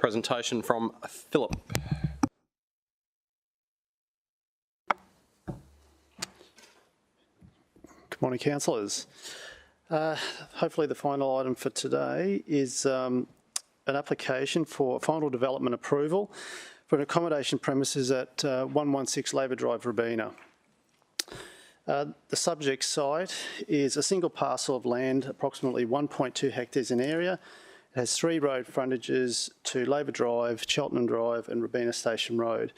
presentation from Philip. Good morning, councillors. Hopefully the final item for today is an application for final development approval for an accommodation premises at 116 Labour Drive, Rabina. The subject site is a single parcel of land, approximately 1.2 hectares in area. It has 3 road frontages to Labour Drive, Cheltenham Drive and Rabina Station Road.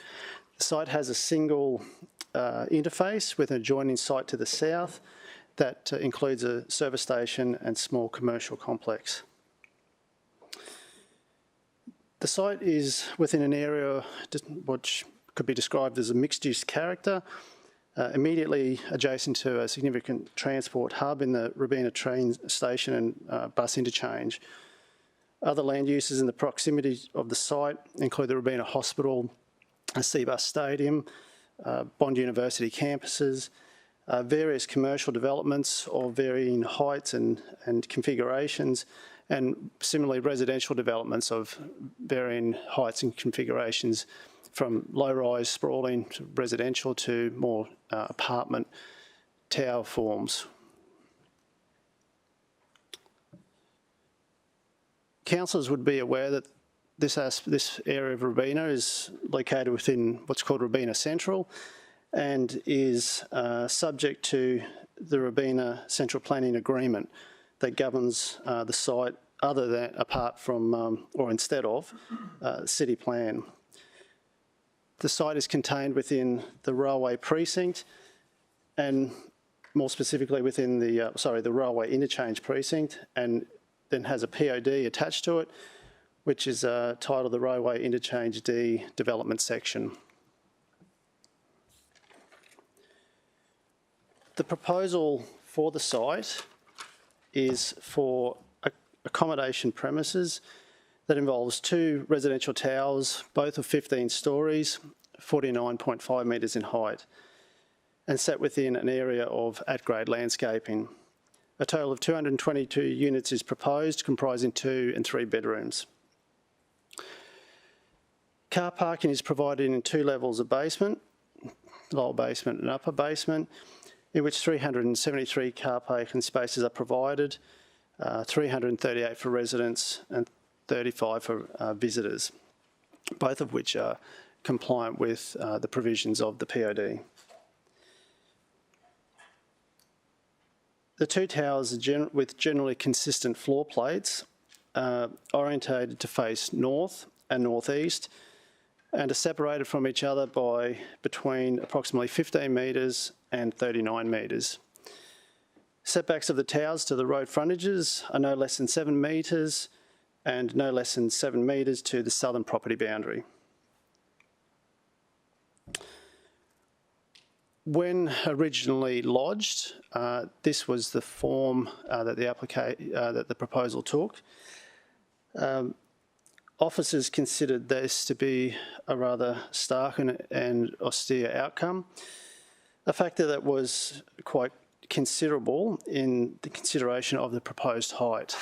The site has a single interface with an adjoining site to the south that includes a service station and small commercial complex. The site is within an area which could be described as a mixed-use character, immediately adjacent to a significant transport hub in the Rabina train station and bus interchange. Other land uses in the proximity of the site include the Rabina Hospital, a C-Bus Stadium, Bond University campuses, various commercial developments of varying heights and configurations, and similarly residential developments of varying heights and configurations, from low-rise sprawling to residential to more apartment tower forms. Councillors would be aware that this area of Rabina is located within what's called Rabina Central and is subject to the Rabina Central Planning Agreement that governs the site apart from or instead of city plan. The site is contained within the railway precinct and more specifically within the railway interchange precinct, and then has a POD attached to it, which is titled the Railway Interchange D Development Section. The proposal for the site is for accommodation premises that involves 2 residential towers, both of 15 storeys, 49.5 metres in height, and set within an area of at-grade landscaping. A total of 222 units is proposed, comprising 2 and 3 bedrooms. Car parking is provided in 2 levels of basement, lower basement and upper basement, in which 373 car parking spaces are provided, 338 for residents and 35 for visitors, both of which are compliant with the provisions of the POD. The 2 towers are with generally consistent floor plates, orientated to face north and northeast, and are separated from each other by between approximately 15 metres and 39 metres. Setbacks of the towers to the road frontages are no less than 7 metres and no less than 7 metres to the southern property boundary. When originally lodged, this was the form that the proposal took. Officers considered this to be a rather stark and austere outcome, a factor that was quite considerable in the consideration of the proposed height.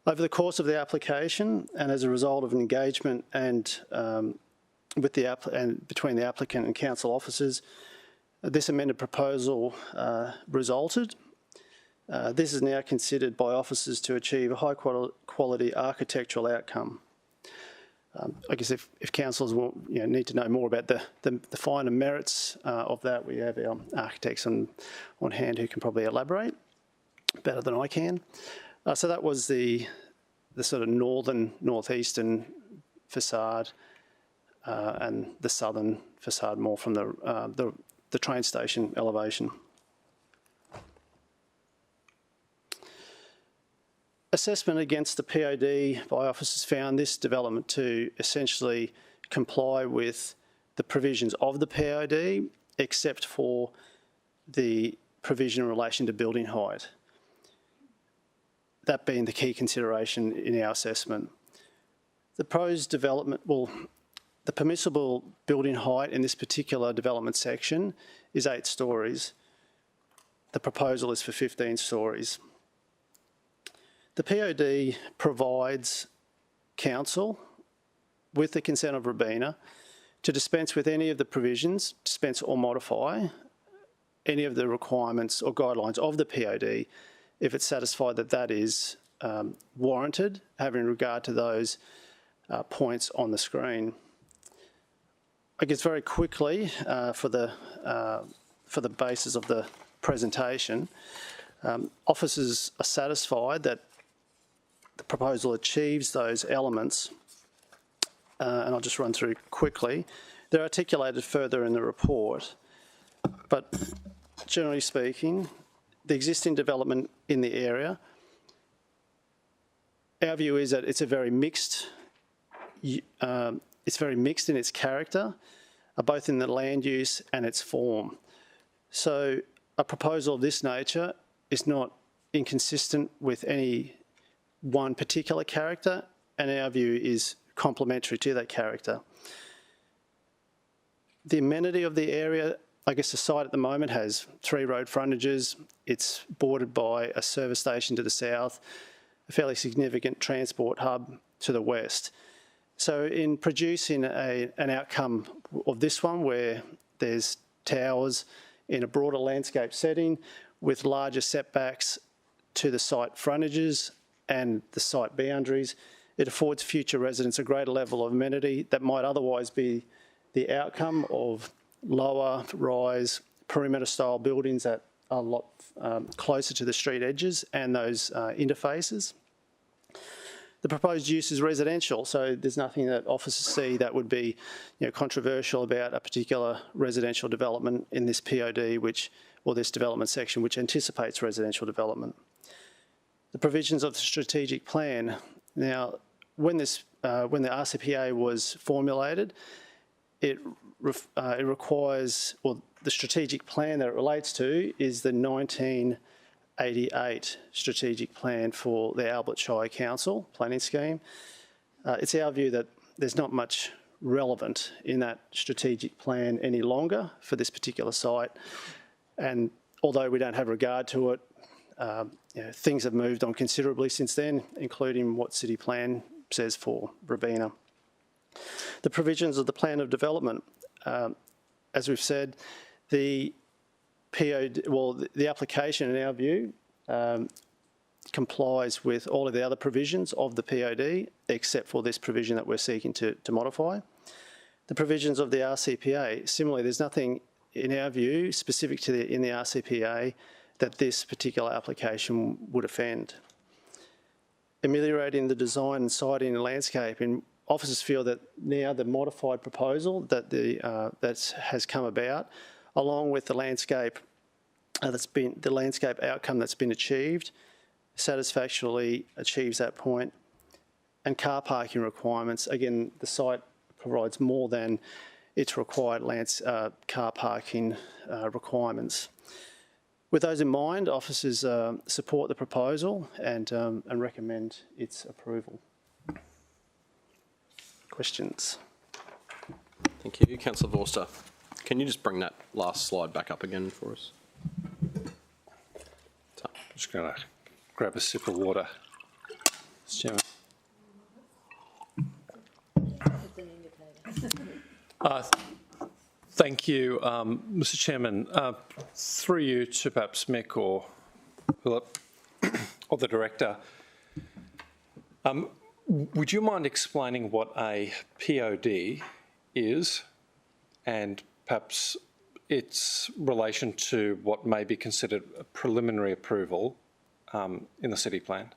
Over the course of the application, and as a result of an engagement and between the applicant and council officers, this amended proposal resulted. This is now considered by officers to achieve a high quality architectural outcome. I guess if councillors need to know more about the finer merits of that, we have our architects on hand who can probably elaborate better than I can. So that was the sort of northeastern facade, and the southern facade more from the train station elevation. Assessment against the POD by officers found this development to essentially comply with the provisions of the POD, except for the provision in relation to building height. That being the key consideration in our assessment. The proposed development, the permissible building height in this particular development section is 8 stories. The proposal is for 15 stories. The POD provides Council, with the consent of Rabina, to dispense with any of the provisions, dispense or modify any of the requirements or guidelines of the POD if it's satisfied that that is warranted, having regard to those points on the screen. I guess very quickly, for the basis of the presentation, officers are satisfied that the proposal achieves those elements, and I'll just run through quickly. They're articulated further in the report, but generally speaking, the existing development in the area, our view is that it's a very mixed. It's very mixed in its character, both in the land use and its form. So a proposal of this nature is not inconsistent with any one particular character, and our view is complementary to that character. The amenity of the area, I guess the site at the moment has 3 road frontages. It's bordered by a service station to the south, a fairly significant transport hub to the west. So in producing an outcome of this one, where there's towers in a broader landscape setting with larger setbacks to the site frontages and the site boundaries, it affords future residents a greater level of amenity that might otherwise be the outcome of lower rise perimeter style buildings that are a lot closer to the street edges and those interfaces. The proposed use is residential, so there's nothing that officers see that would be, controversial about a particular residential development in this POD, or this development section, which anticipates residential development. The provisions of the strategic plan. Now, when the RCPA was formulated, it requires, or the strategic plan that it relates to is the 1988 strategic plan for the Albert Shire Council planning scheme. It's our view that there's not much relevant in that strategic plan any longer for this particular site, and although we don't have regard to it, things have moved on considerably since then, including what City Plan says for Rabina. The provisions of the plan of development, as we've said, the application, in our view, complies with all of the other provisions of the POD, except for this provision that we're seeking to modify. The provisions of the RCPA, similarly, there's nothing, in our view, specific to in the RCPA that this particular application would offend. Ameliorating the design and siting and landscaping, officers feel that now the modified proposal that has come about, along with the landscape the landscape outcome that's been achieved, satisfactorily achieves that point. And car parking requirements, again, the site provides more than its required car parking requirements. With those in mind, officers support the proposal and recommend its approval. Questions? Thank you. Councillor Vorster, can you just bring that last slide back up again for us? Just going to grab a sip of water. Mr. Chairman. Thank you, Mr. Chairman. Through you to perhaps Mick or Philip or the Director, would you mind explaining what a POD is and perhaps its relation to what may be considered a preliminary approval in the city plan?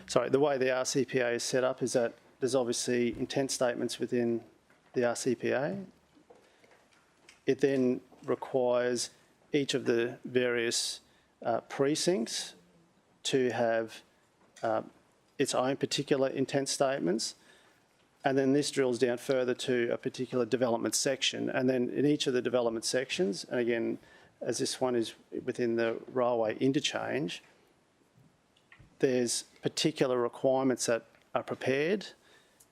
Sorry, the way the RCPA is set up is that there's obviously intent statements within the RCPA. It then requires each of the various precincts to have its own particular intent statements, and then this drills down further to a particular development section, and then in each of the development sections, and again, as this one is within the railway interchange, there's particular requirements that are prepared,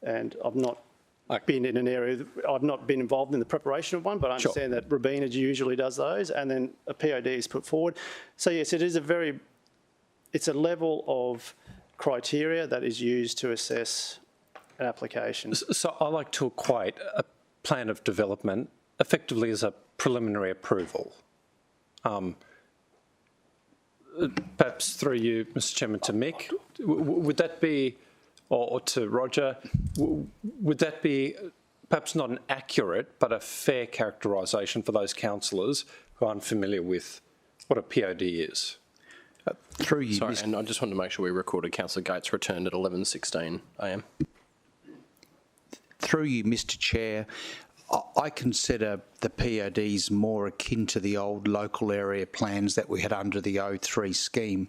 and I've not been in an area, I've not been involved in the preparation of one, but I understand that Rabina usually does those, and then a POD is put forward. So yes, it is it's a level of criteria that is used to assess an application. So I like to equate a plan of development effectively as a preliminary approval. Perhaps through you, Mr. Chairman, to Mick, would that be, or to Roger, would that be perhaps not an accurate but a fair characterisation for those councillors who are unfamiliar with what a POD is? Through you, sorry, and I just wanted to make sure we recorded Councillor Gates returned at 11:16 a.m. Through you, Mr. Chair, I consider the PODs more akin to the old local area plans that we had under the 03 scheme.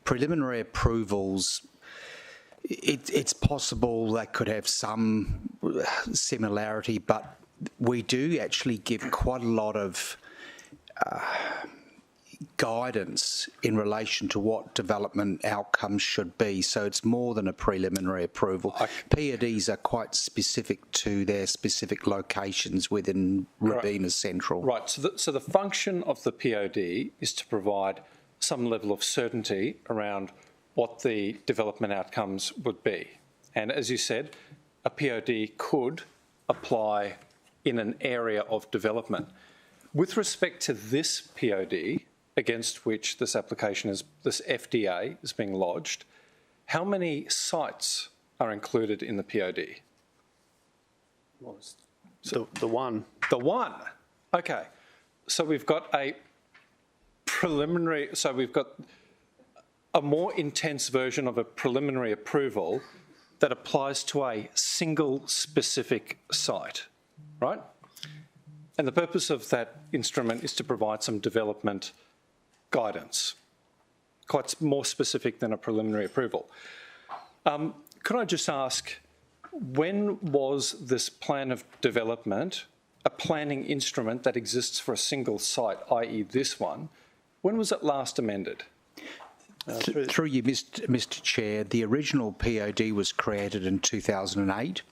Preliminary approvals, it's possible that could have some similarity, but we do actually give quite a lot of guidance in relation to what development outcomes should be. So it's more than a preliminary approval. PODs are quite specific to their specific locations within Rabina Central. Right. So the function of the POD is to provide some level of certainty around what the development outcomes would be. And as you said, a POD could apply in an area of development. With respect to this POD, against which this application is, this FDA is being lodged, how many sites are included in the POD? The one. The one. Okay. So we've got a preliminary, so we've got a more intense version of a preliminary approval that applies to a single specific site, right? And the purpose of that instrument is to provide some development guidance, quite more specific than a preliminary approval. Could I just ask, when was this plan of development a planning instrument that exists for a single site, i.e. this one, when was it last amended? Through you, Mr. Chair, the original POD was created in 2008,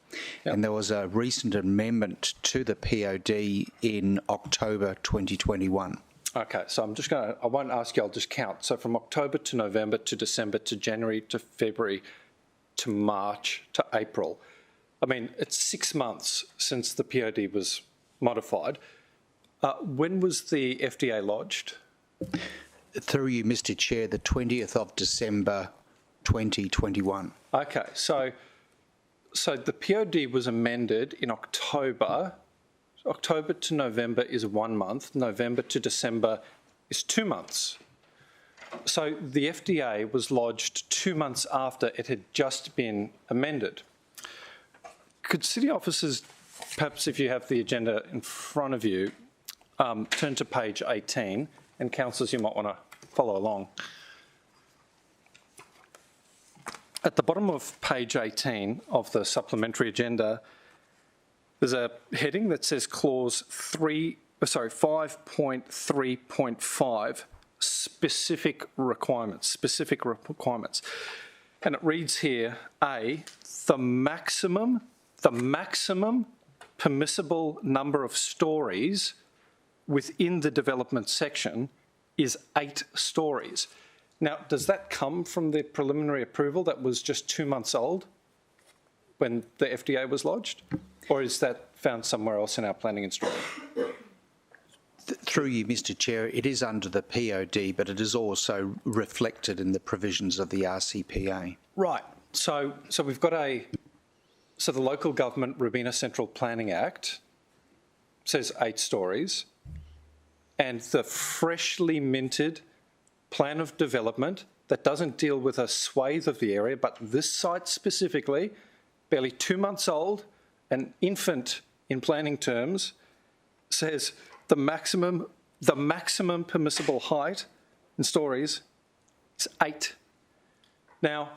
and there was a recent amendment to the POD in October 2021. Okay, so I'm just going to, I won't ask you, I'll just count. So from October to November to December to January to February to March to April. I mean, it's 6 months since the POD was modified. When was the FDA lodged? Through you, Mr. Chair, the 20th of December 2021. Okay, so the POD was amended in October. October to November is 1 month. November to December is 2 months. So the FDA was lodged 2 months after it had just been amended. Could city officers, perhaps if you have the agenda in front of you, turn to page 18, and councillors, you might want to follow along. At the bottom of page 18 of the supplementary agenda, there's a heading that says clause 5.3.5 specific requirements. And it reads here, A, the maximum permissible number of stories within the development section is 8 stories. Now, does that come from the preliminary approval that was just 2 months old when the FDA was lodged? Or is that found somewhere else in our planning instrument? Through you, Mr. Chair, it is under the POD, but it is also reflected in the provisions of the RCPA. Right. So we've got so the Local Government Rabina Central Planning Act says 8 stories, and the freshly minted plan of development that doesn't deal with a swathe of the area, but this site specifically, barely 2 months old, an infant in planning terms, says the maximum permissible height in stories is 8. Now,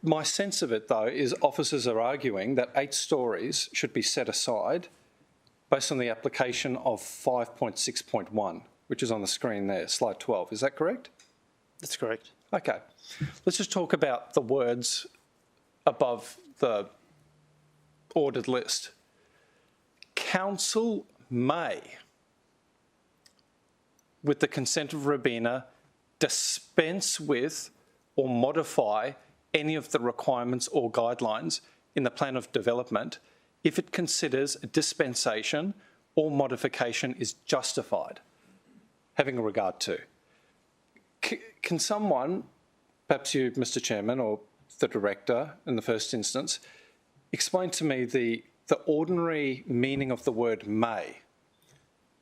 my sense of it, though, is officers are arguing that 8 stories should be set aside based on the application of 5.6.1, which is on the screen there, slide 12. Is that correct? That's correct. Okay. Let's just talk about the words above the ordered list. Council may, with the consent of Rabina, dispense with or modify any of the requirements or guidelines in the plan of development if it considers a dispensation or modification is justified, having regard to. Can someone, perhaps you, Mr. Chairman, or the Director in the first instance, explain to me the ordinary meaning of the word may?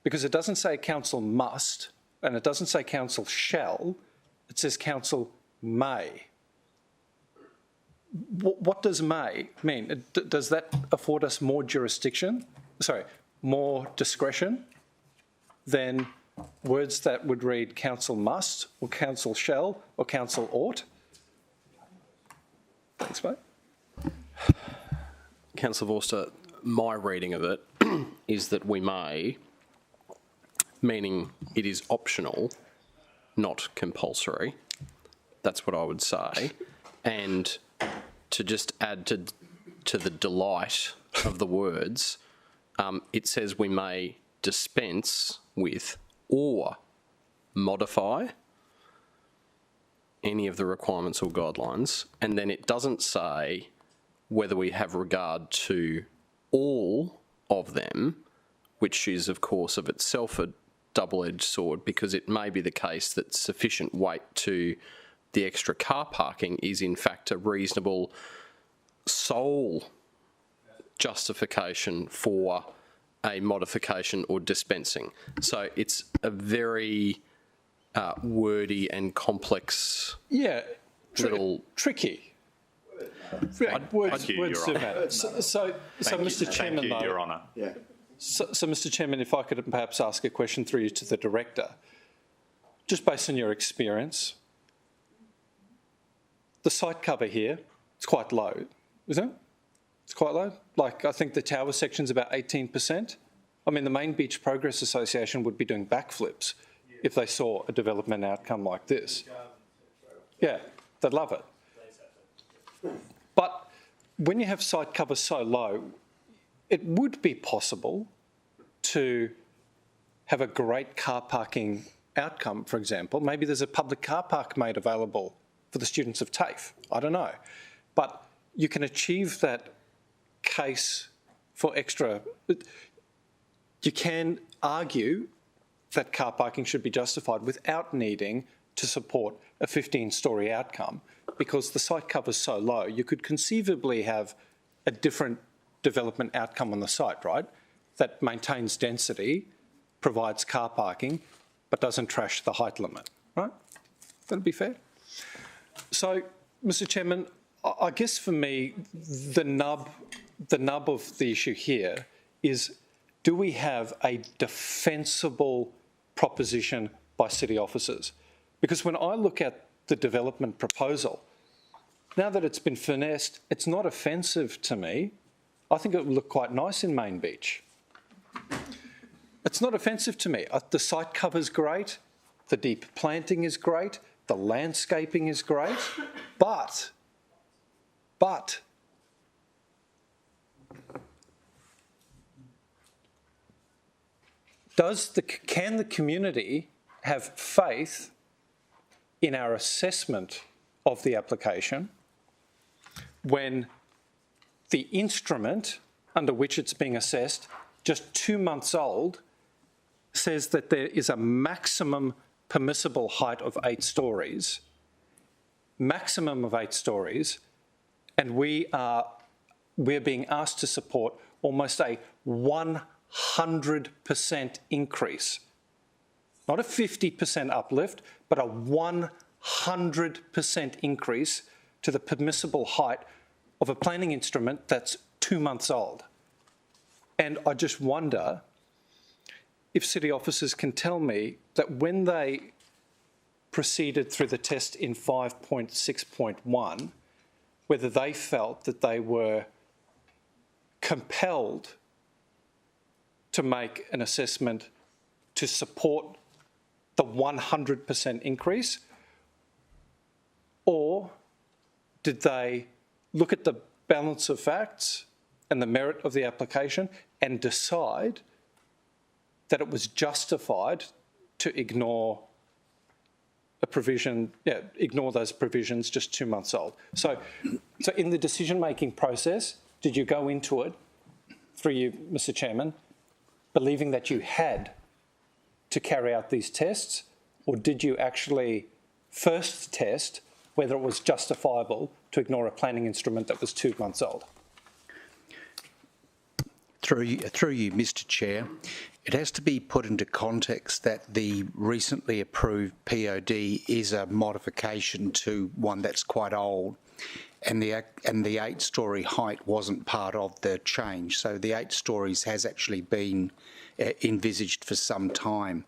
Because it doesn't say council must, and it doesn't say council shall, it says council may. What does may mean? Does that afford us more jurisdiction? Sorry, more discretion than words that would read council must, or council shall, or council ought? Thanks, mate. Councillor Vorster, my reading of it is that we may, meaning it is optional, not compulsory. That's what I would say. And to just add to the delight of the words, it says we may dispense with or modify any of the requirements or guidelines, and then it doesn't say whether we have regard to all of them, which is, of course, of itself a double-edged sword, because it may be the case that sufficient weight to the extra car parking is, in fact, a reasonable sole justification for a modification or dispensing. So it's a very wordy and complex little... Tricky. Words do matter. So Mr. Chairman, though... Your Honour. Yeah. So, Mr. Chairman, if I could perhaps ask a question through you to the Director, just based on your experience, the site cover here, it's quite low, isn't it? It's quite low. Like, I think the tower section's about 18%. I mean, the Main Beach Progress Association would be doing backflips if they saw a development outcome like this. Yeah, they'd love it. But when you have site cover so low, it would be possible to have a great car parking outcome, for example. Maybe there's a public car park made available for the students of TAFE. I don't know. But you can achieve that case for extra. You can argue that car parking should be justified without needing to support a 15-storey outcome, because the site cover is so low, you could conceivably have a different development outcome on the site, right? That maintains density, provides car parking, but doesn't trash the height limit, right? That'd be fair. So, Mr. Chairman, I guess for me, the nub of the issue here is, do we have a defensible proposition by city officers? Because when I look at the development proposal, now that it's been finessed, it's not offensive to me. I think it would look quite nice in Main Beach. It's not offensive to me. The site cover's great, the deep planting is great, the landscaping is great, but can the community have faith in our assessment of the application when the instrument under which it's being assessed, just 2 months old, says that there is a maximum permissible height of 8 stories, maximum of 8 stories, and we're being asked to support almost a 100% increase. Not a 50% uplift, but a 100% increase to the permissible height of a planning instrument that's 2 months old. And I just wonder if city officers can tell me that when they proceeded through the test in 5.6.1, whether they felt that they were compelled to make an assessment to support the 100% increase, or did they look at the balance of facts and the merit of the application and decide that it was justified to ignore a provision, ignore those provisions just 2 months old. So in the decision-making process, did you go into it, through you, Mr. Chairman, believing that you had to carry out these tests, or did you actually first test whether it was justifiable to ignore a planning instrument that was 2 months old? Through you, Mr. Chair, it has to be put into context that the recently approved POD is a modification to one that's quite old, and the 8-storey height wasn't part of the change. So the 8 stories has actually been envisaged for some time.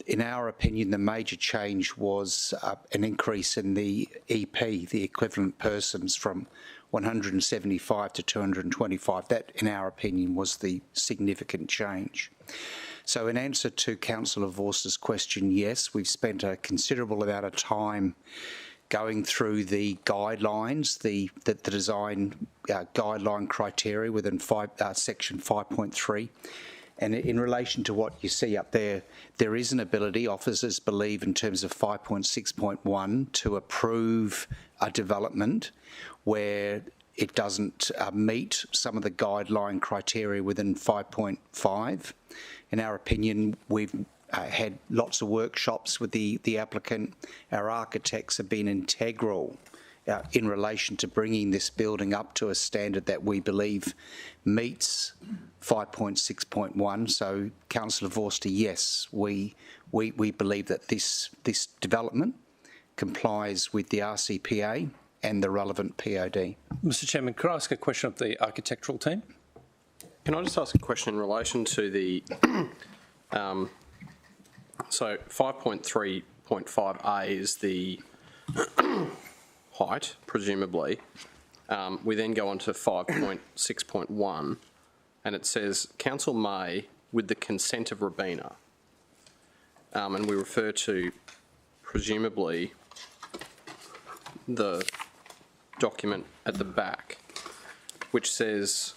In our opinion, the major change was an increase in the EP, the equivalent persons, from 175 to 225. That, in our opinion, was the significant change. So in answer to Councillor Vorster's question, yes, we've spent a considerable amount of time going through the guidelines, the design guideline criteria within section 5.3. And in relation to what you see up there, there is an ability, officers believe, in terms of 5.6.1, to approve a development where it doesn't meet some of the guideline criteria within 5.5. In our opinion, we've had lots of workshops with the applicant. Our architects have been integral in relation to bringing this building up to a standard that we believe meets 5.6.1. So, Councillor Vorster, yes, we believe that this development complies with the RCPA and the relevant POD. Mr. Chairman, could I ask a question of the architectural team? Can I just ask a question in relation to the... so 5.3.5A is the height, presumably. We then go on to 5.6.1, and it says, Council may, with the consent of Rabina, and we refer to, presumably, the document at the back, which says,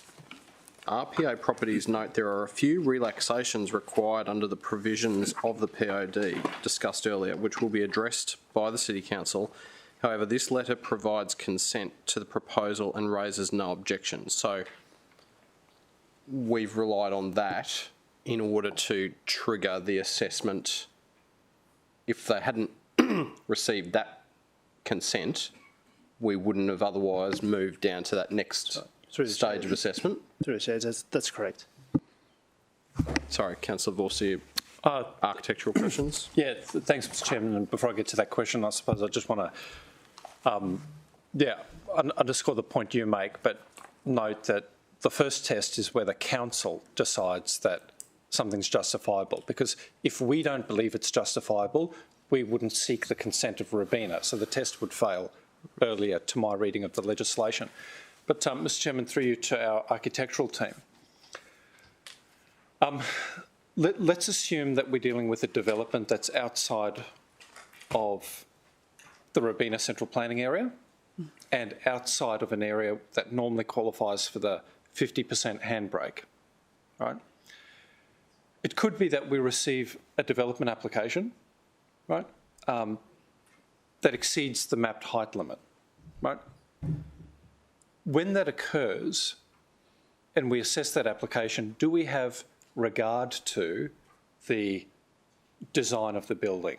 RPA properties note there are a few relaxations required under the provisions of the POD discussed earlier, which will be addressed by the City Council. However, this letter provides consent to the proposal and raises no objections. So we've relied on that in order to trigger the assessment. If they hadn't received that consent, we wouldn't have otherwise moved down to that next stage of assessment. Through the chair, that's correct. Sorry, Councillor Vorster, architectural questions? Yeah, thanks, Mr. Chairman. And before I get to that question, I suppose I just want to, underscore the point you make, but note that the first test is where the council decides that something's justifiable, because if we don't believe it's justifiable, we wouldn't seek the consent of Rabina, so the test would fail earlier to my reading of the legislation. But, Mr. Chairman, through you to our architectural team. Let's assume that we're dealing with a development that's outside of the Rabina Central Planning Area and outside of an area that normally qualifies for the 50% handbrake, right? It could be that we receive a development application, right, that exceeds the mapped height limit, right? When that occurs and we assess that application, do we have regard to the design of the building?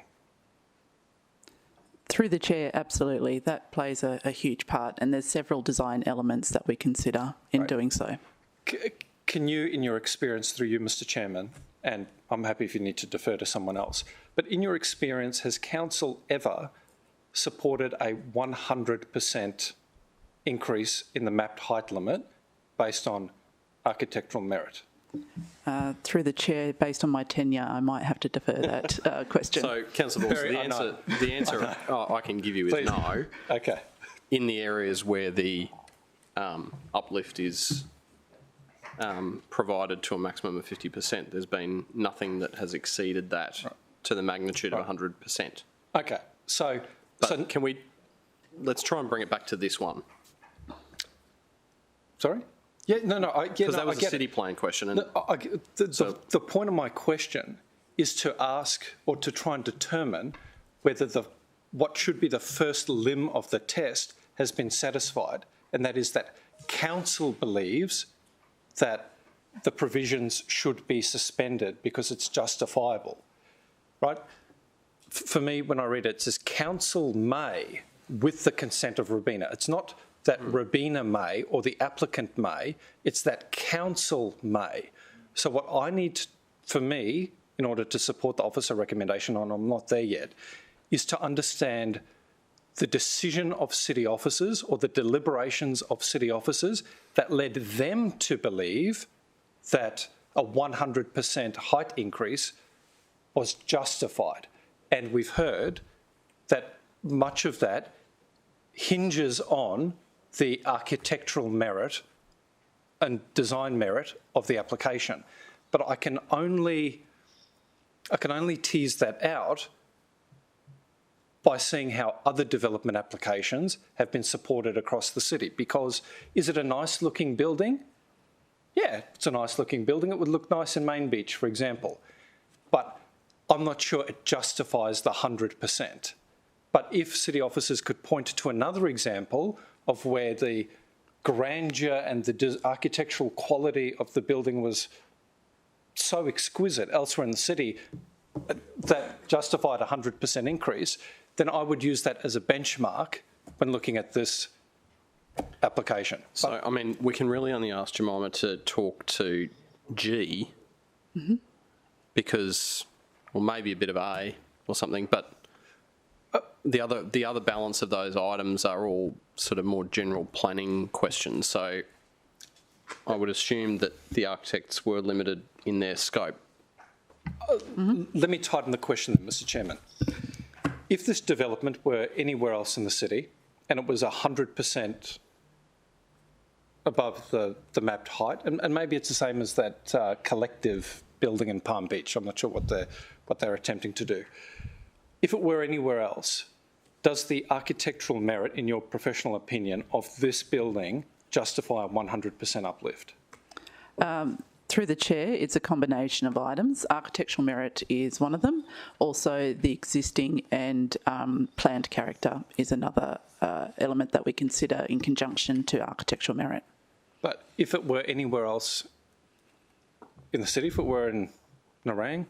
Through the chair, absolutely. That plays a huge part, and there's several design elements that we consider in doing so. Can you, in your experience, through you, Mr. Chairman, and I'm happy if you need to defer to someone else, but in your experience, has council ever supported a 100% increase in the mapped height limit based on architectural merit? Through the chair, based on my tenure, I might have to defer that question. So, Councillor Vorster, the answer I can give you is Please. no. Okay. In the areas where the uplift is provided to a maximum of 50%, there's been nothing that has exceeded that to the magnitude of 100%. Okay. So can we, let's try and bring it back to this one. Sorry? Yeah, no, I get Because that was I a get city it. plan question. And The point of my question is to ask or to try and determine whether what should be the first limb of the test has been satisfied, and that is that council believes that the provisions should be suspended because it's justifiable, right? For me, when I read it, it says council may, with the consent of Rabina. It's not that Rabina may or the applicant may, it's that council may. So what I need, for me, in order to support the officer recommendation, and I'm not there yet, is to understand the decision of city officers or the deliberations of city officers that led them to believe that a 100% height increase was justified. And we've heard that much of that hinges on the architectural merit and design merit of the application. But I can only tease that out by seeing how other development applications have been supported across the city. Because is it a nice looking building? Yeah, it's a nice looking building. It would look nice in Main Beach, for example. But I'm not sure it justifies the 100%. But if city officers could point to another example of where the grandeur and the architectural quality of the building was so exquisite elsewhere in the city that justified a 100% increase, then I would use that as a benchmark when looking at this application. So, I mean, we can really only ask Jemima to talk to G because, well, maybe a bit of A or something, but the other balance of those items are all sort of more general planning questions. So I would assume that the architects were limited in their scope. Let me tighten the question, Mr. Chairman. If this development were anywhere else in the city and it was 100% above the mapped height, and maybe it's the same as that collective building in Palm Beach, I'm not sure what they're attempting to do. If it were anywhere else, does the architectural merit, in your professional opinion, of this building justify a 100% uplift? Through the chair, it's a combination of items. Architectural merit is one of them. Also, the existing and planned character is another element that we consider in conjunction to architectural merit. But if it were anywhere else in the city, if it were in Nerang,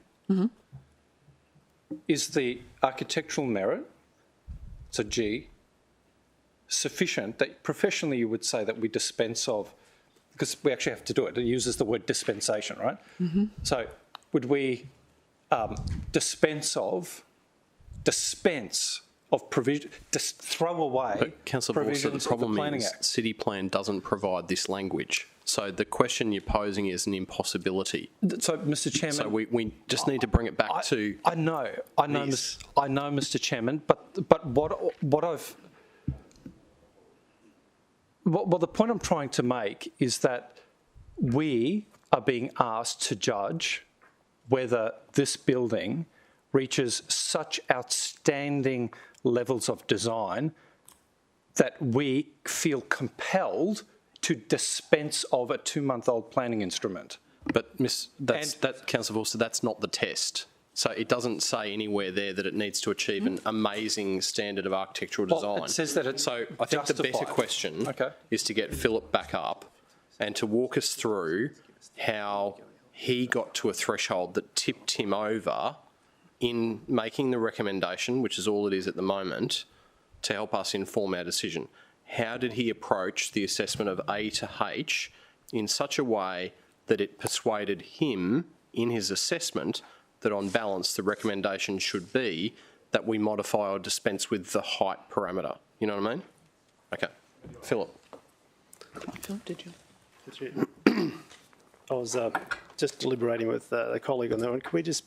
is the architectural merit, so G, sufficient that professionally you would say that we dispense of, because we actually have to do it. It uses the word dispensation, right? So would we dispense of provision, just throw away But Councillor Borsa, provisions the of the problem Planning is Act? city plan doesn't provide this language. So the question you're posing is an impossibility. So, Mr. Chairman, So we just need to bring it back to I know, this. Mr. Chairman, but what I've well, the point I'm trying to make is that we are being asked to judge whether this building reaches such outstanding levels of design that we feel compelled to dispense of a 2-month-old planning instrument. But Councillor Borsa, that's not the test. So it doesn't say anywhere there that it needs to achieve an amazing standard of architectural design. Well, it says that it's so I think the better justified. question Okay. is to get Philip back up and to walk us through how he got to a threshold that tipped him over in making the recommendation, which is all it is at the moment, to help us inform our decision. How did he approach the assessment of A to H in such a way that it persuaded him in his assessment that on balance the recommendation should be that we modify or dispense with the height parameter? You know what I mean? Okay. Philip. Philip, did you? I was just deliberating with a colleague on that one. Can we just...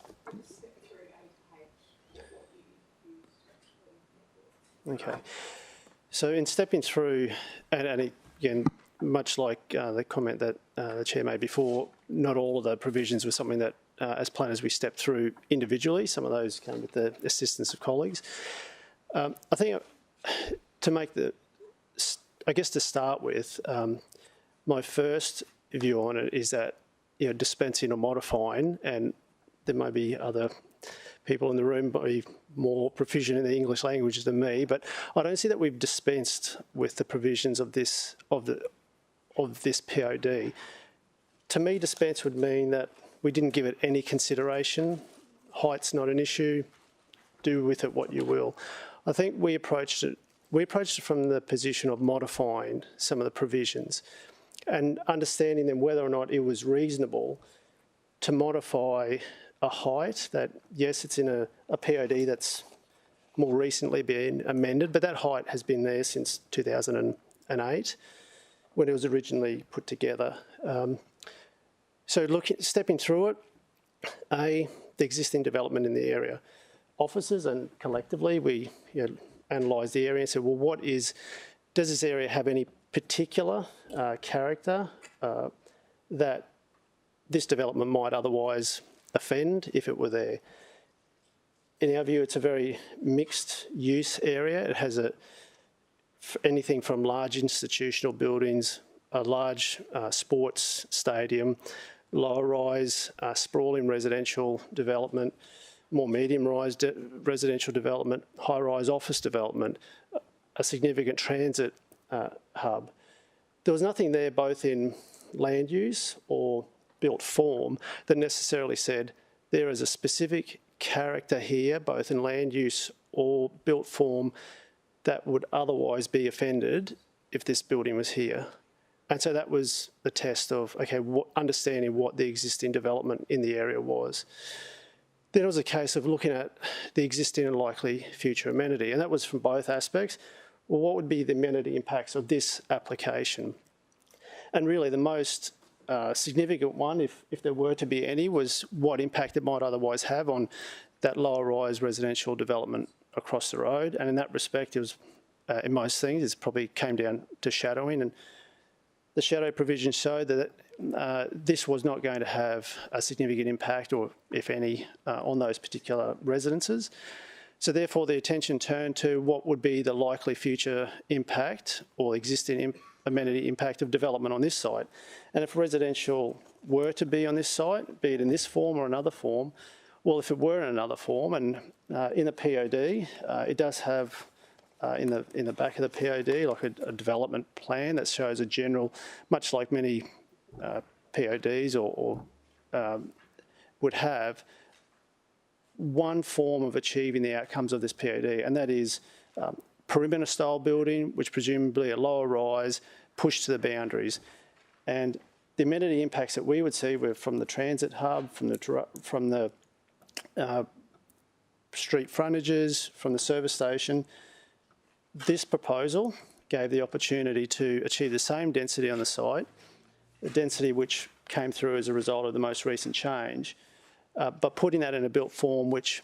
Okay. So in stepping through, and again, much like the comment that the Chair made before, not all of the provisions were something that, as planners, we stepped through individually. Some of those came with the assistance of colleagues. I think to make to start with, my first view on it is that, dispensing or modifying, and there may be other people in the room be more proficient in the English language than me, but I don't see that we've dispensed with the provisions of this POD. To me, dispense would mean that we didn't give it any consideration. Height's not an issue. Do with it what you will. I think we approached it from the position of modifying some of the provisions and understanding then whether or not it was reasonable to modify a height that, yes, it's in a POD that's more recently been amended, but that height has been there since 2008 when it was originally put together. So stepping through it, the existing development in the area. Officers and collectively we analysed the area and said, well, does this area have any particular character that this development might otherwise offend if it were there? In our view, it's a very mixed use area. It has anything from large institutional buildings, a large sports stadium, low-rise, sprawling residential development, more medium-rise residential development, high-rise office development, a significant transit hub. There was nothing there both in land use or built form that necessarily said there is a specific character here, both in land use or built form, that would otherwise be offended if this building was here. And so that was the test of, okay, understanding what the existing development in the area was. Then it was a case of looking at the existing and likely future amenity, and that was from both aspects. Well, what would be the amenity impacts of this application? And really the most significant one, if there were to be any, was what impact it might otherwise have on that lower-rise residential development across the road. And in that respect, it was, in most things, it probably came down to shadowing, and the shadow provision showed that this was not going to have a significant impact, or if any, on those particular residences. So therefore, the attention turned to what would be the likely future impact or existing amenity impact of development on this site. And if residential were to be on this site, be it in this form or another form, well, if it were in another form, and in the POD, it does have in the back of the POD like a development plan that shows a general, much like many PODs or would have, one form of achieving the outcomes of this POD, and that is perimeter style building, which presumably a lower rise, pushed to the boundaries. And the amenity impacts that we would see were from the transit hub, from the street frontages, from the service station. This proposal gave the opportunity to achieve the same density on the site, the density which came through as a result of the most recent change, but putting that in a built form which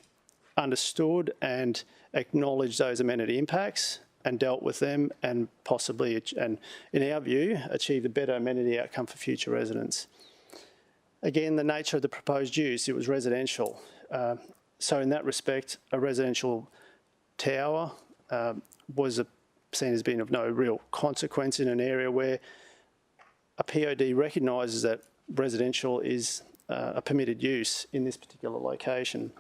understood and acknowledged those amenity impacts and dealt with them, and possibly, and in our view, achieved a better amenity outcome for future residents. Again, the nature of the proposed use, it was residential. So in that respect, a residential tower was seen as being of no real consequence in an area where a POD recognises that residential is a permitted use in this particular location.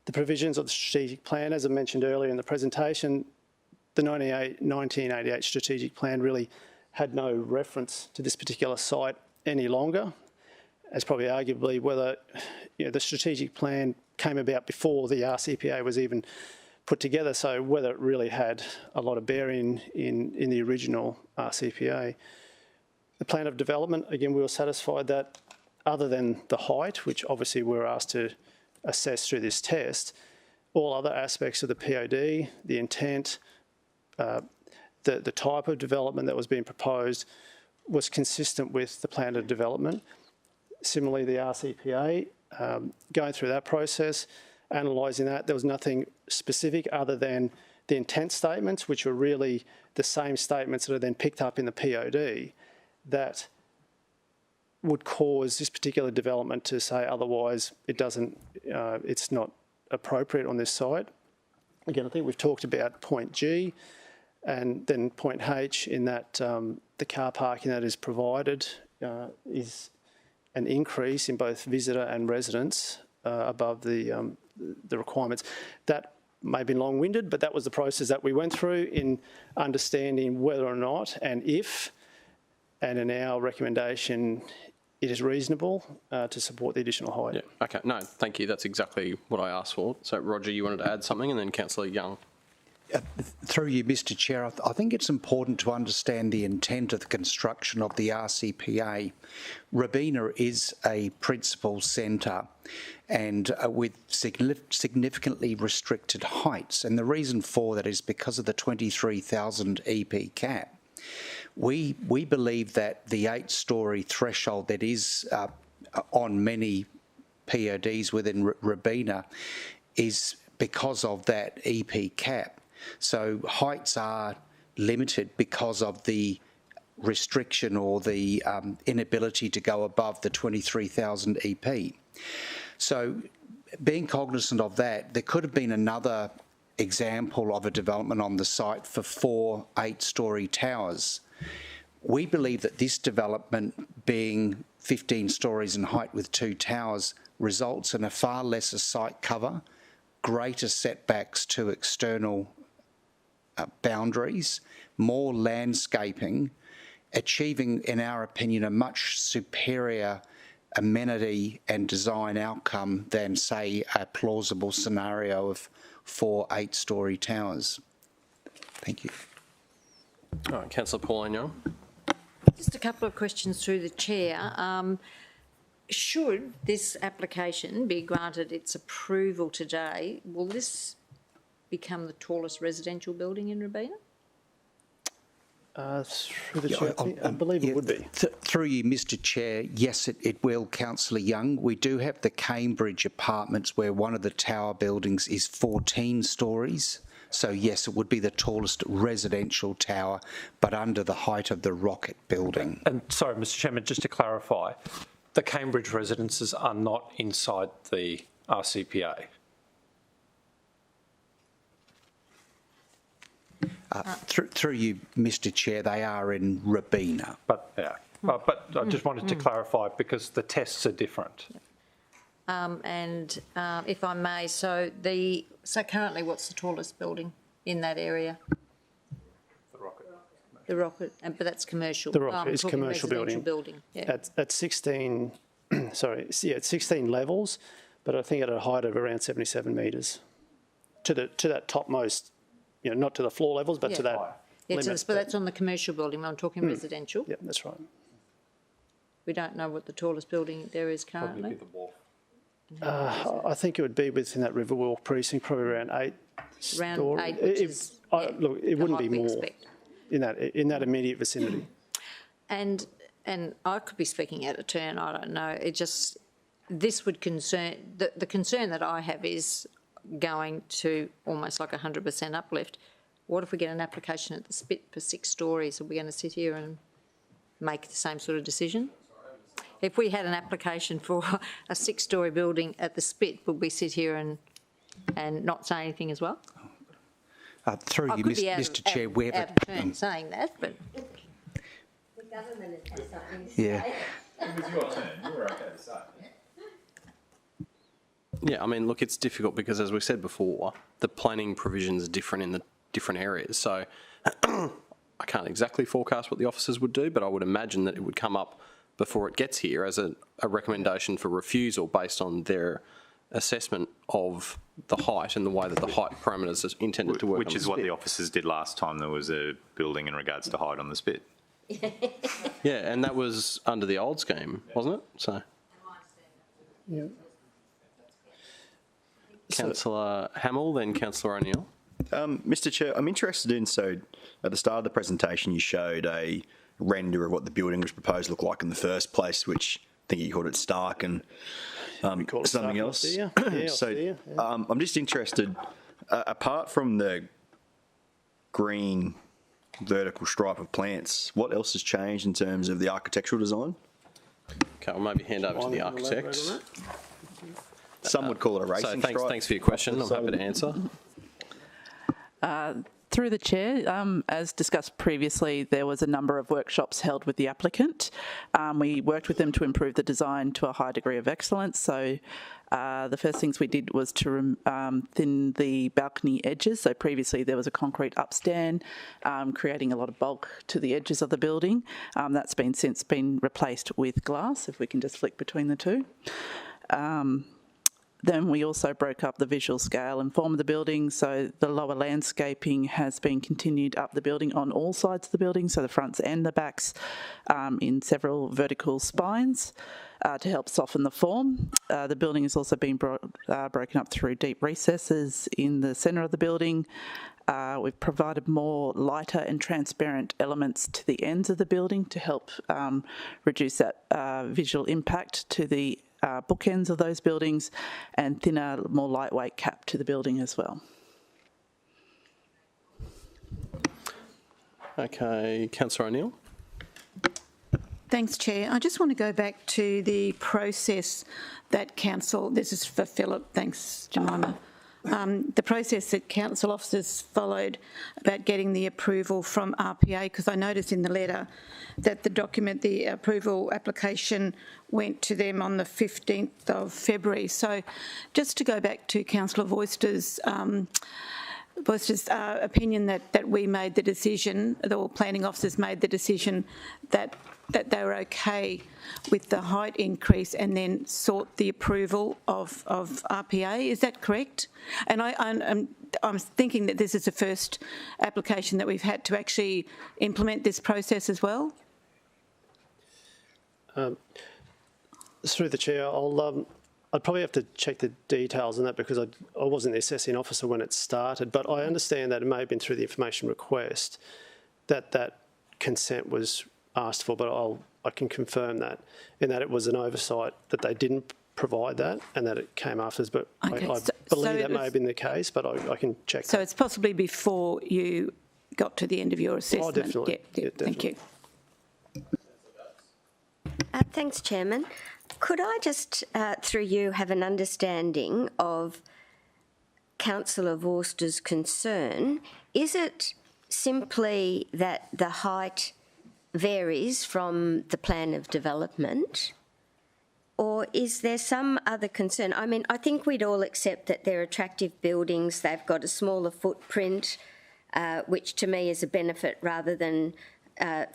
The provisions of the strategic plan, as I mentioned earlier in the presentation, the 1988 strategic plan really had no reference to this particular site any longer. It's probably arguably whether the strategic plan came about before the RCPA was even put together, so whether it really had a lot of bearing in the original RCPA. The plan of development, again, we were satisfied that other than the height, which obviously we were asked to assess through this test, all other aspects of the POD, the intent, the type of development that was being proposed was consistent with the plan of development. Similarly, the RCPA, going through that process, analysing that, there was nothing specific other than the intent statements, which were really the same statements that are then picked up in the POD, that would cause this particular development to say otherwise it doesn't, it's not appropriate on this site. Again, I think we've talked about point G and then point H in that the car parking that is provided is an increase in both visitor and residents above the requirements. That may have been long-winded, but that was the process that we went through in understanding whether or not and if, and in our recommendation, it is reasonable to support the additional height. Yeah. Okay. No, thank you. That's exactly what I asked for. So, Roger, you wanted to add something, and then Councillor Young. Through you, Mr Chair, I think it's important to understand the intent of the construction of the RCPA. Rabina is a principal centre and with significantly restricted heights, and the reason for that is because of the 23,000 EP cap. We believe that the 8-storey threshold that is on many PODs within Rabina is because of that EP cap. So heights are limited because of the restriction or the inability to go above the 23,000 EP. So being cognisant of that, there could have been another example of a development on the site for 4 8-storey towers. We believe that this development, being 15 storeys in height with 2 towers, results in a far lesser site cover, greater setbacks to external boundaries, more landscaping, achieving, in our opinion, a much superior amenity and design outcome than, say, a plausible scenario of 4 8-storey towers. Thank you. All right, Councillor Pauline Young. Just a couple of questions through the chair. Should this application be granted its approval today, will this become the tallest residential building in Rabina? Through the chair, I believe it would be. Through you, Mr Chair, yes, it will, Councillor Young. We do have the Cambridge apartments where one of the tower buildings is 14 storeys. So yes, it would be the tallest residential tower, but under the height of the Rocket building. And sorry, Mr Chairman, just to clarify, the Cambridge residences are not inside the RCPA. Through you, Mr Chair, they are in Rabina. But yeah, but I just wanted to clarify because the tests are different. If I may, so currently what's the tallest building in that area? The Rocket, but that's commercial. The Rocket is commercial building. Yeah. At 16, sorry, yeah, it's 16 levels, but I think at a height of around 77 metres to that topmost, you know, not to the floor levels, but to that limit. But that's on the commercial building. I'm talking residential. Yeah, that's right. We don't know what the tallest building there is currently. Probably be the wharf. I think it would be within that Riverwalk precinct, probably around 8 Around story. 8, which is look, it wouldn't be height we more expect. in that immediate vicinity. And I could be speaking out of turn, I don't know. It just, this would concern, the concern that I have is going to almost like 100% uplift. What if we get an application at the Spit for 6 storeys? Are we going to sit here and make the same sort of decision? If we had an application for a 6-storey building at the Spit, would we sit here and not say anything as well? Through you, Mr Chair, we have out of turn saying that, but the government has something to yeah. say. It was your turn. You were okay to say. Yeah, I mean, look, it's difficult because, as we said before, the planning provisions are different in the different areas. So I can't exactly forecast what the officers would do, but I would imagine that it would come up before it gets here as a recommendation for refusal based on their assessment of the height and the way that the height parameters are intended to work. Which is what the officers did last time there was a building in regards to height on the Spit. Yeah, and that was under the old scheme, wasn't it? So, Yeah. Councillor Hamill, then Councillor O'Neill. Mr Chair, I'm interested in, so at the start of the presentation you showed a render of what the building was proposed to look like in the first place, which I think you called it Stark and something else. So I'm just interested, apart from the green vertical stripe of plants, what else has changed in terms of the architectural design? Okay, I'll maybe hand over to the architect. Some would call it a racing stripe. Thanks for your question. I'm happy to answer. Through the chair, as discussed previously, there was a number of workshops held with the applicant. We worked with them to improve the design to a high degree of excellence. So the first things we did was to thin the balcony edges. So previously there was a concrete upstand, creating a lot of bulk to the edges of the building. That's since been replaced with glass, if we can just flick between the two. Then we also broke up the visual scale and form of the building, so the lower landscaping has been continued up the building on all sides of the building, so the fronts and the backs, in several vertical spines to help soften the form. The building has also been broken up through deep recesses in the centre of the building. We've provided more lighter and transparent elements to the ends of the building to help reduce that visual impact to the bookends of those buildings, and thinner, more lightweight cap to the building as well. Okay, Councillor O'Neill. Thanks, Chair. I just want to go back to the process that Council, this is for Philip, thanks Jemima, the process that council officers followed about getting the approval from RPA, because I noticed in the letter that the approval application went to them on the 15th of February. So just to go back to Councillor Voister's opinion that we made the decision, or planning officers made the decision that they were okay with the height increase and then sought the approval of RPA. Is that correct? And I'm thinking that this is the first application that we've had to actually implement this process as well. Through the chair, I'd probably have to check the details on that, because I wasn't the assessing officer when it started, but I understand that it may have been through the information request that consent was asked for, but I can confirm that, in that it was an oversight that they didn't provide that and that it came afterwards, but Okay, I believe that may have been the case, but I can check So that. it's possibly before you got to the end of your assessment? Oh, definitely. Yeah, Yeah, thank you. Thanks, Chairman. Could I just, through you, have an understanding of Councillor Vorster's concern? Is it simply that the height varies from the plan of development, or is there some other concern? I mean, I think we'd all accept that they're attractive buildings, they've got a smaller footprint, which to me is a benefit rather than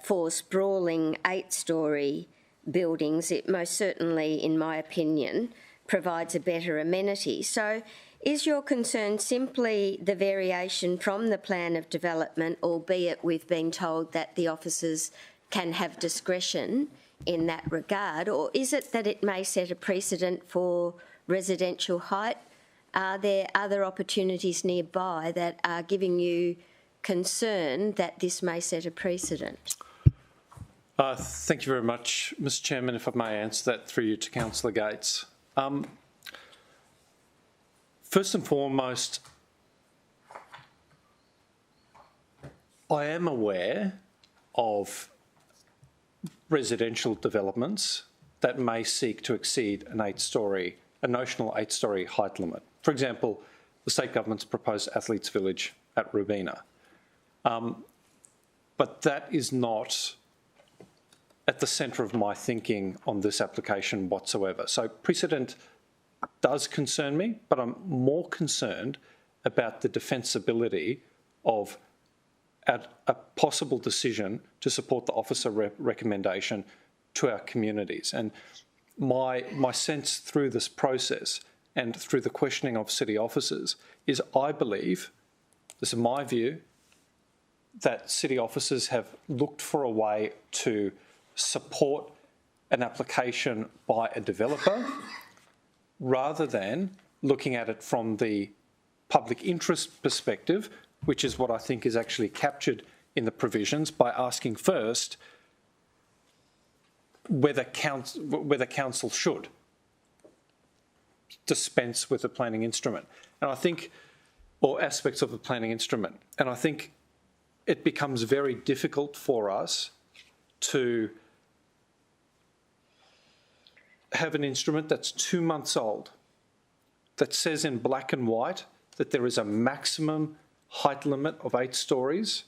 4 sprawling 8-storey buildings. It most certainly, in my opinion, provides a better amenity. So is your concern simply the variation from the plan of development, albeit we've been told that the officers can have discretion in that regard, or is it that it may set a precedent for residential height? Are there other opportunities nearby that are giving you concern that this may set a precedent? Thank you very much, Mr Chairman. If I may answer that through you to Councillor Gates. First and foremost, I am aware of residential developments that may seek to exceed a notional 8-storey height limit. For example, the state government's proposed athletes' village at Rabina. But that is not at the centre of my thinking on this application whatsoever. So precedent does concern me, but I'm more concerned about the defensibility of a possible decision to support the officer recommendation to our communities. And my sense through this process and through the questioning of city officers is I believe, this is my view, that city officers have looked for a way to support an application by a developer rather than looking at it from the public interest perspective, which is what I think is actually captured in the provisions, by asking first whether council should dispense with a planning instrument. And I think, or aspects of the planning instrument. And I think it becomes very difficult for us to have an instrument that's 2 months old, that says in black and white that there is a maximum height limit of 8 stories,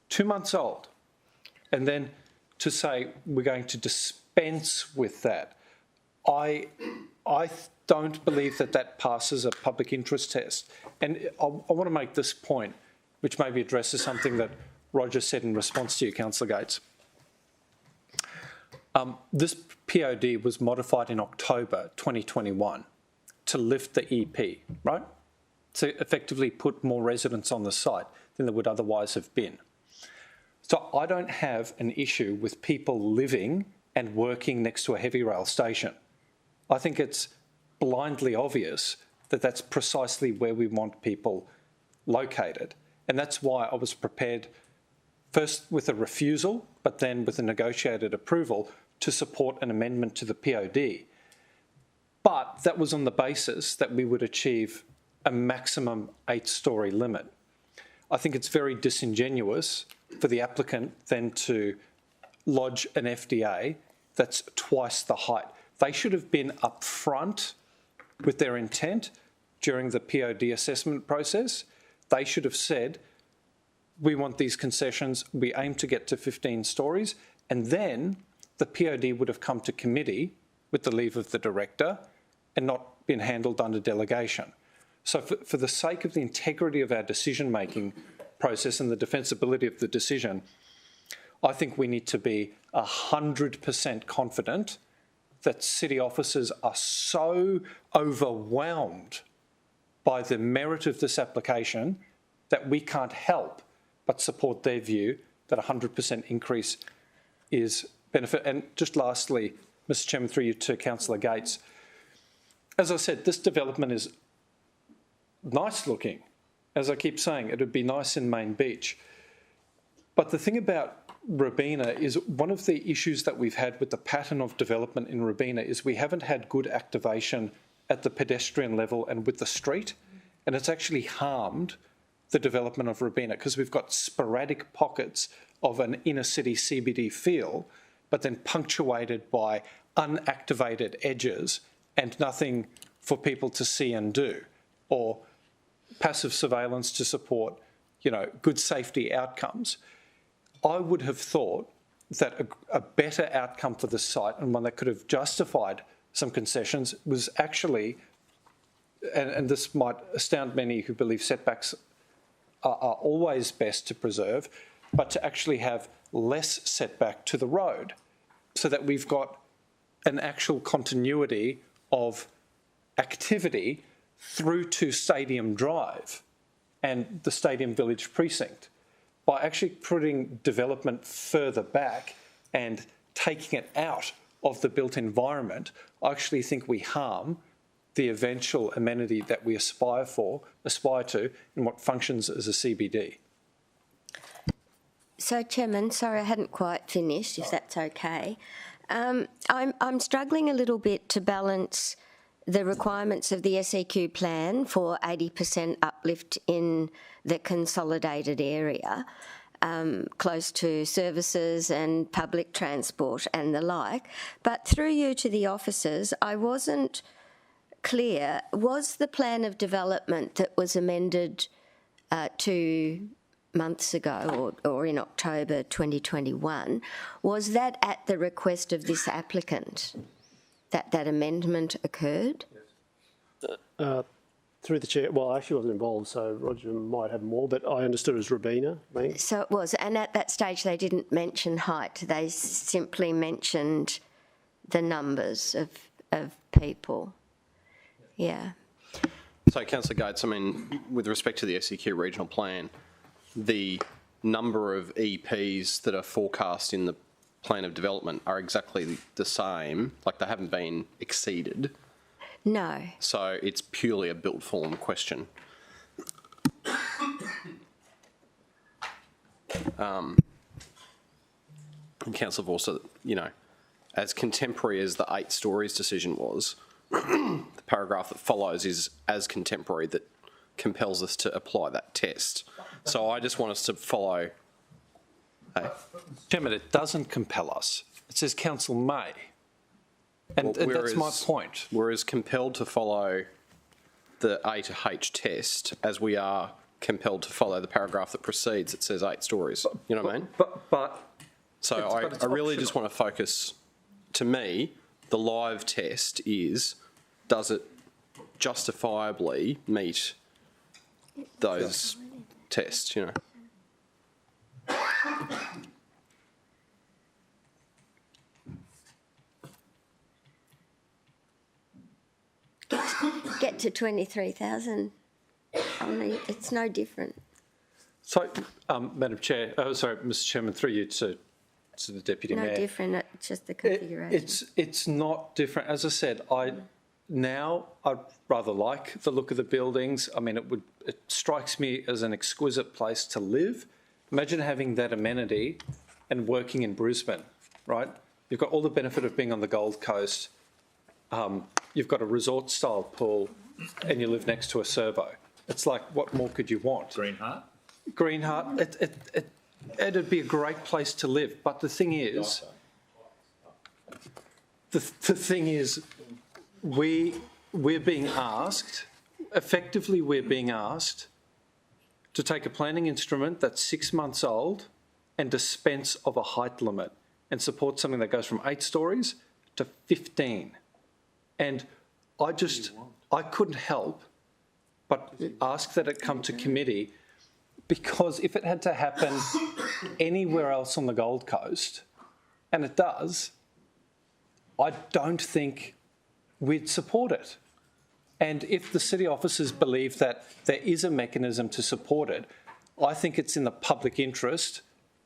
2 months old, and then to say we're going to dispense with that, I don't believe that passes a public interest test. And I want to make this point, which maybe addresses something that Roger said in response to you, Councillor Gates. This POD was modified in October 2021 to lift the EP, right? To effectively put more residents on the site than there would otherwise have been. So I don't have an issue with people living and working next to a heavy rail station. I think it's blindly obvious that that's precisely where we want people located. And that's why I was prepared, first with a refusal, but then with a negotiated approval to support an amendment to the POD. But that was on the basis that we would achieve a maximum 8-storey limit. I think it's very disingenuous for the applicant then to lodge an FDA that's twice the height. They should have been upfront with their intent during the POD assessment process. They should have said, we want these concessions, we aim to get to 15 stories, and then the POD would have come to committee with the leave of the director and not been handled under delegation. So for the sake of the integrity of our decision-making process and the defensibility of the decision, I think we need to be 100% confident that city officers are so overwhelmed by the merit of this application that we can't help but support their view that 100% increase is benefit. And just lastly, Mr Chairman, through you to Councillor Gates, as I said, this development is nice looking. As I keep saying, it would be nice in Main Beach. But the thing about Rabina is one of the issues that we've had with the pattern of development in Rabina is we haven't had good activation at the pedestrian level and with the street, and it's actually harmed the development of Rabina because we've got sporadic pockets of an inner city CBD feel, but then punctuated by unactivated edges and nothing for people to see and do, or passive surveillance to support, good safety outcomes. I would have thought that a better outcome for the site and one that could have justified some concessions was actually, and this might astound many who believe setbacks are always best to preserve, but to actually have less setback to the road so that we've got an actual continuity of activity through to Stadium Drive and the Stadium Village precinct. By actually putting development further back and taking it out of the built environment, I actually think we harm the eventual amenity that we aspire to in what functions as a CBD. So, Chairman, sorry I hadn't quite finished, if that's okay. I'm struggling a little bit to balance the requirements of the SEQ plan for 80% uplift in the consolidated area, close to services and public transport and the like. But through you to the officers, I wasn't clear, was the plan of development that was amended 2 months ago or in October 2021, was that at the request of this applicant that amendment occurred? Through the chair, well, I actually wasn't involved, so Roger might have more, but I understood it was Rabina. So it was, and at that stage they didn't mention height, they simply mentioned the numbers of people. Yeah. So, Councillor Gates, with respect to the SEQ regional plan, the number of EPs that are forecast in the plan of development are exactly the same, like they haven't been exceeded. No. So it's purely a built form question. And Councillor Vorster, as contemporary as the 8 stories decision was, the paragraph that follows is as contemporary that compels us to apply that test. So I just want us to follow. Chairman, it doesn't compel us. It says council may. And that's my point. We're as compelled to follow the A to H test as we are compelled to follow the paragraph that precedes. It says 8 stories. You know what I mean? But So it's I really optional. just want to focus, to me, the live test is, does it justifiably meet those tests, you know? Get to 23,000. I mean, it's no different. So, Madam Chair, sorry, Mr. Chairman, through you to the Deputy No Mayor. different, it's just the configuration. It's not different. As I said, I'd rather like the look of the buildings. I mean, it strikes me as an exquisite place to live. Imagine having that amenity and working in Brisbane, right? You've got all the benefit of being on the Gold Coast. You've got a resort-style pool, and you live next to a servo. It's like, what more could you want? Greenheart. It'd be a great place to live. But the thing is, we're being asked, effectively we're being asked to take a planning instrument that's 6 months old and dispense of a height limit and support something that goes from 8 stories to 15. And I couldn't help but ask that it come to committee, because if it had to happen anywhere else on the Gold Coast, and it does, I don't think we'd support it. And if the city officers believe that there is a mechanism to support it, I think it's in the public interest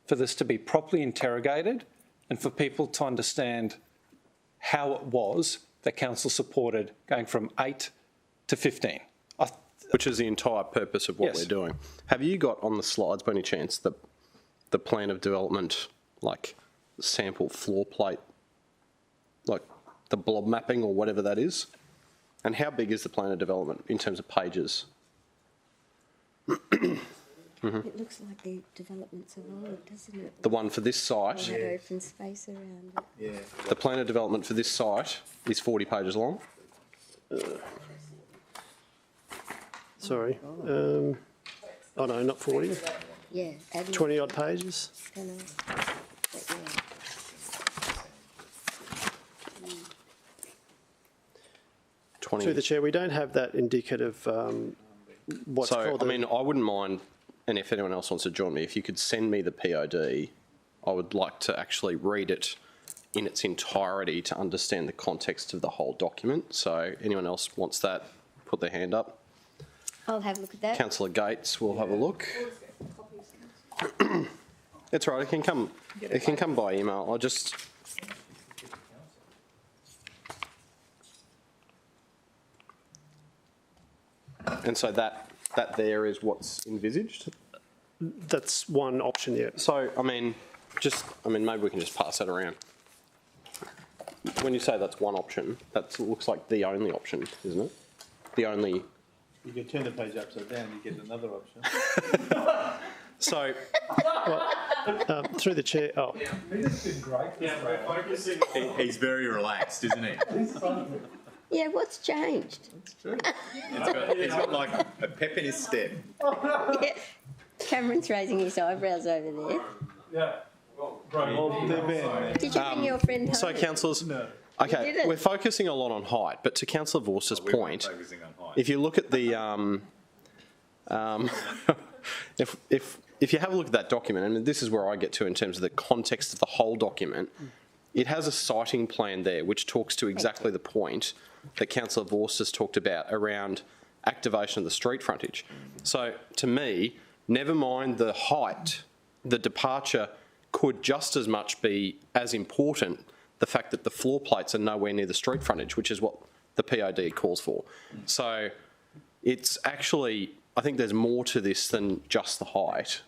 for this to be properly interrogated and for people to understand how it was that council supported going from 8 to 15. Which is the entire purpose of what we're doing. Have you got on the slides, by any chance, the plan of development, like sample floor plate, like the blob mapping or whatever that is? And how big is the plan of development in terms of pages? It looks like the developments of old, doesn't it? The one for this site, Had open space around it. the plan of development for this site is 40 pages long. Sorry. Oh no, not 40. Yeah. 20 odd pages. Don't know. But yeah. Through the chair, we don't have that indicative what's So, called. I mean, I wouldn't mind, and if anyone else wants to join me, if you could send me the POD, I would like to actually read it in its entirety to understand the context of the whole document. So anyone else wants that, put their hand up. I'll have a look at that. Councillor Gates will have a look. It's right, it can come by email. I'll just... And so that there is what's envisaged? That's one option, yeah. So, I mean, maybe we can just pass that around. When you say that's one option, that looks like the only option, isn't it? The only... You can turn the page upside down, you get another option. So... Through the chair... Oh. He's very relaxed, isn't he? Yeah, what's changed? It's true. He's got like a pep in his step. Yeah. Cameron's raising his eyebrows over there. Yeah. Did you bring your friend home? So, councillors... You Okay, did it. we're focusing a lot on height, but to Councillor Vorster's point, if you look at the... if you have a look at that document, and this is where I get to in terms of the context of the whole document, it has a siting plan there which talks to exactly the point that Councillor Vorster's talked about around activation of the street frontage. So, to me, never mind the height, the departure could just as much be as important the fact that the floor plates are nowhere near the street frontage, which is what the POD calls for. So it's actually, I think there's more to this than just the height.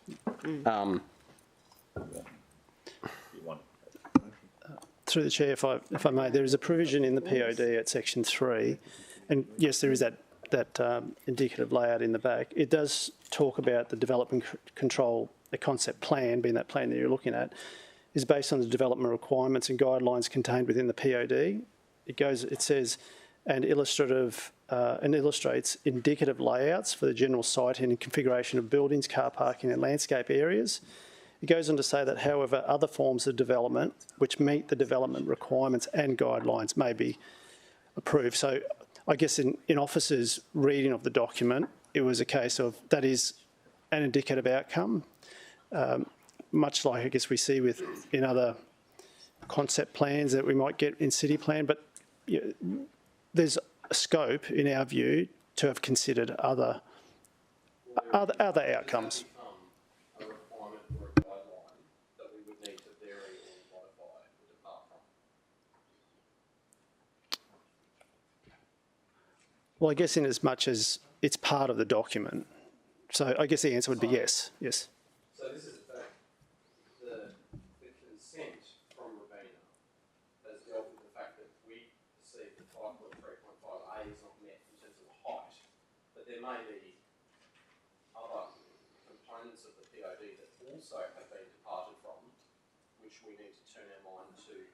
Through the chair, if I may, there is a provision in the POD at section 3, and yes, there is that indicative layout in the back. It does talk about the development control, the concept plan, being that plan that you're looking at, is based on the development requirements and guidelines contained within the POD. It says, and illustrative and illustrates indicative layouts for the general siting and configuration of buildings, car parking and landscape areas. It goes on to say that, however, other forms of development which meet the development requirements and guidelines may be approved. So I guess in officers' reading of the document, it was a case of that is an indicative outcome, much like I guess we see in other concept plans that we might get in city plan, but there's a scope, in our view, to have considered other outcomes. A requirement or a guideline that we would need to vary or modify or depart from. Well, I guess in as much as it's part of the document. So I guess the answer would be yes. Yes. So this is the consent from Rabina has dealt with the fact that we perceive that 5.3.5A is not met in terms of height, but there may be other components of the POD that also have been departed from, which we need to turn our mind to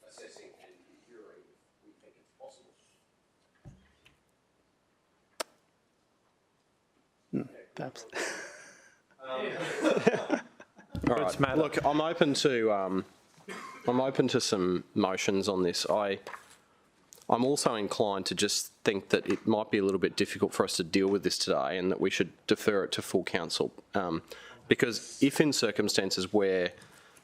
assessing and reviewing if we think it's possible. Perhaps. All right. Look, I'm open to some motions on this. I'm also inclined to just think that it might be a little bit difficult for us to deal with this today, and that we should defer it to full council. Because if in circumstances where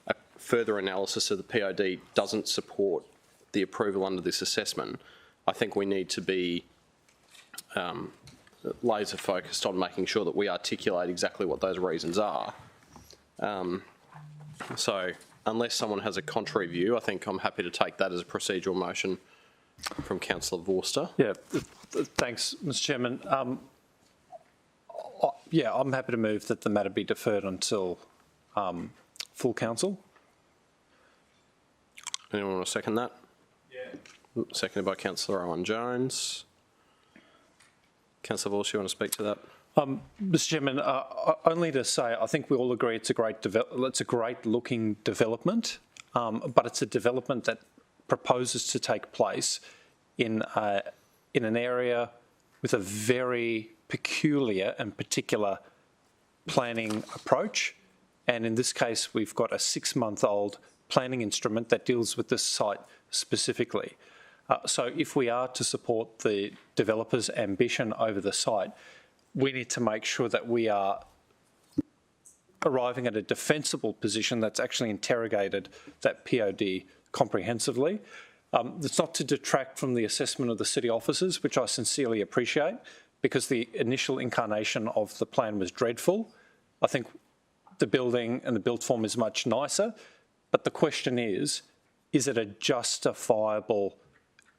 a further analysis of the POD doesn't support the approval under this assessment, I think we need to be laser focused on making sure that we articulate exactly what those reasons are. So unless someone has a contrary view, I think I'm happy to take that as a procedural motion from Councillor Vorster. Yeah, thanks, Mr Chairman. Yeah, I'm happy to move that the matter be deferred until full council. Anyone want to second that? Yeah. Seconded by Councillor Owen-Jones. Councillor Vorster, you want to speak to that? Mr Chairman, only to say I think we all agree it's a great looking development, but it's a development that proposes to take place in an area with a very peculiar and particular planning approach. And in this case, we've got a 6-month-old planning instrument that deals with this site specifically. So if we are to support the developer's ambition over the site, we need to make sure that we are arriving at a defensible position that's actually interrogated that POD comprehensively. It's not to detract from the assessment of the city officers, which I sincerely appreciate, because the initial incarnation of the plan was dreadful. I think the building and the built form is much nicer, but the question is it a justifiable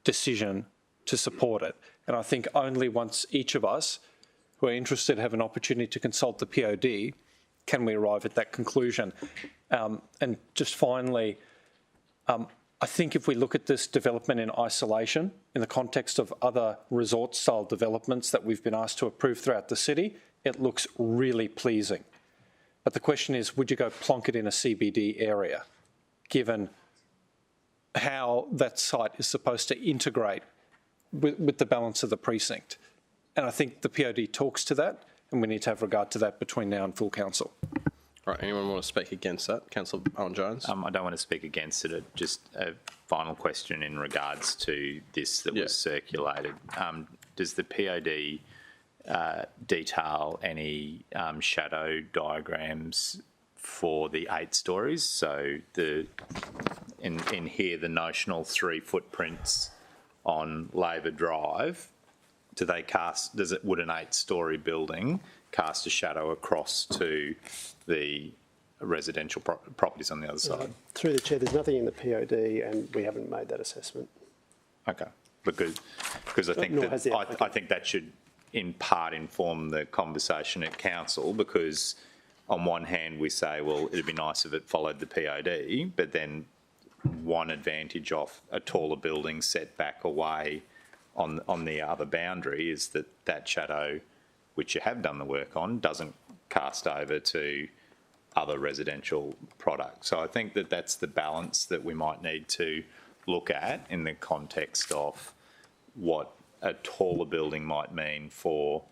decision to support it? And I think only once each of us who are interested have an opportunity to consult the POD can we arrive at that conclusion. And just finally, I think if we look at this development in isolation, in the context of other resort-style developments that we've been asked to approve throughout the city, it looks really pleasing. But the question is, would you go plonk it in a CBD area, given how that site is supposed to integrate with the balance of the precinct? And I think the POD talks to that, and we need to have regard to that between now and full council. All right, anyone want to speak against that? Councillor Owen-Jones? I don't want to speak against it. Just a final question in regards to this that was circulated. Does the POD detail any shadow diagrams for the 8 stories? So in here, the notional 3 footprints on Labour Drive, would an 8-storey building cast a shadow across to the residential properties on the other side? Through the chair, there's nothing in the POD, and we haven't made that assessment. Okay, because I think that should in part inform the conversation at council, because on one hand we say, well, it'd be nice if it followed the POD, but then one advantage of a taller building set back away on the other boundary is that shadow, which you have done the work on, doesn't cast over to other residential products. So I think that's the balance that we might need to look at in the context of what a taller building might mean for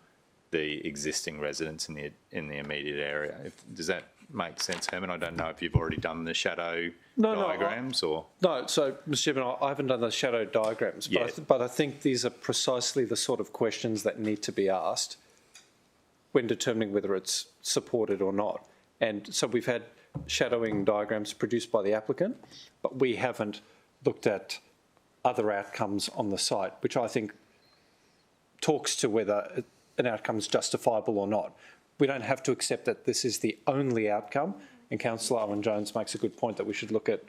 the existing residents in the immediate area. Does that make sense, Herman? I don't know if you've already done the shadow diagrams or... No, so, Mr Chairman, I haven't done the shadow diagrams, but I think these are precisely the sort of questions that need to be asked when determining whether it's supported or not. And so we've had shadowing diagrams produced by the applicant, but we haven't looked at other outcomes on the site, which I think talks to whether an outcome is justifiable or not. We don't have to accept that this is the only outcome, and Councillor Owen-Jones makes a good point that we should look at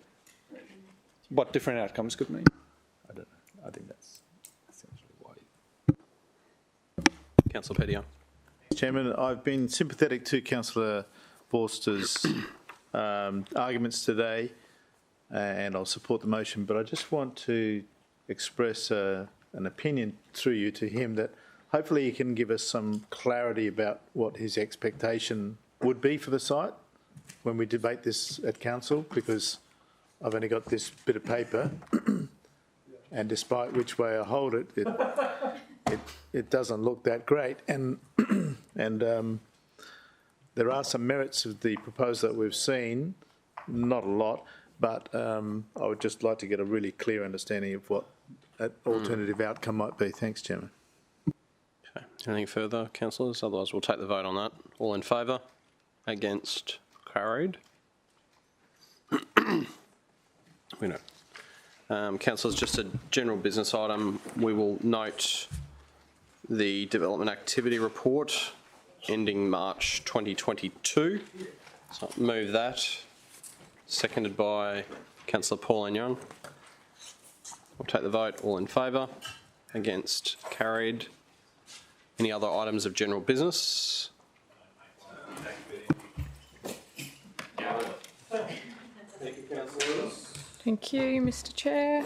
what different outcomes could mean. I don't know. I think that's essentially why. Councillor Pettier. Chairman, I've been sympathetic to Councillor Forster's arguments today, and I'll support the motion, but I just want to express an opinion through you to him that hopefully he can give us some clarity about what his expectation would be for the site when we debate this at council, because I've only got this bit of paper and despite which way I hold it, it doesn't look that great. And there are some merits of the proposal that we've seen, not a lot, but I would just like to get a really clear understanding of what that alternative outcome might be. Thanks, Chairman. Okay. Anything further, councillors? Otherwise, we'll take the vote on that. All in favour? Against? Carried. We know. Councillors, just a general business item. We will note the development activity report ending March 2022. So move that. Seconded by Councillor Pauline Young. We'll take the vote. All in favour? Against? Carried. Any other items of general business? Thank you, Mr. Chair.